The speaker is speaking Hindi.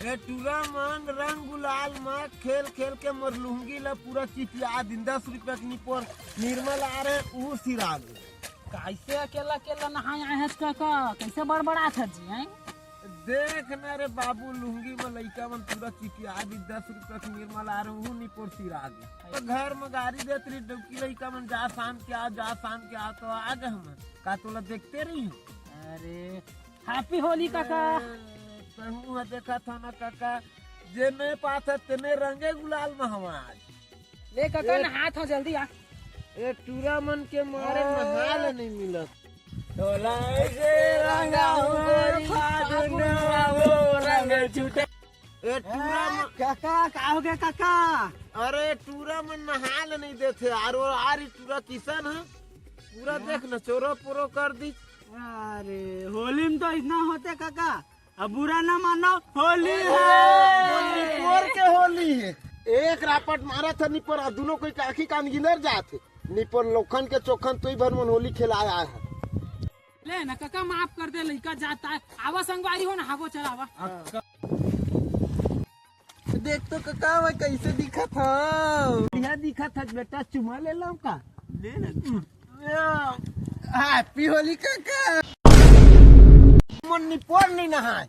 ए टूरा मन रंग गुलाल में खेल खेल के मोर लुंगी ला पूरा चिपिया दिन 10 रुपया की पर निर्मल आ रहे ऊ सिरा दे। कैसे अकेला अकेला नहाए आए हैं काका, कैसे बड़बड़ा था जी हैं? देख ना रे बाबू लुंगी में लइका मन पूरा चिपिया दी 10 रुपया की निर्मल आ रहे ऊ निपोर सिरा दे। तो घर में गाड़ी देत रही डबकी लइका मन जा शाम के आ तो आ गए हम का तोला देखते रही। अरे हैप्पी होली काका। तहु देखा था ना काका जे नहीं पाता तेने रंगे गुलाल में हम आज ले काका नहा था जल्दी आ। ए टूरा मन के मारे नहाल नहीं मिलत ढोलाई से रंगा गोरी फागुन आवो रंग छूटे। ए टूरा मन काका का हो गया काका? अरे टूरा मन नहाल नहीं देते और आरी टूरा किसान है पूरा देख न चोरो पुरो कर दी। अरे होली में तो इतना होते काका, अब बुरा ना मानो होली है। निपोर के होली है एक रापट मारा था निपोर दोनों कोई काखी कान गिनर जाते निपोर लोखन के चोखन तो भर मन होली खिलाया है। ले ना काका माफ कर दे, लड़का जाता है आवा संगवारी हो ना हागो चलावा। देख तो काका मैं कैसे दिखा था बढ़िया दिखा था बेटा चुमा ले लो का ले ना हैप्पी होली काका। मन निपोर नहीं नहाए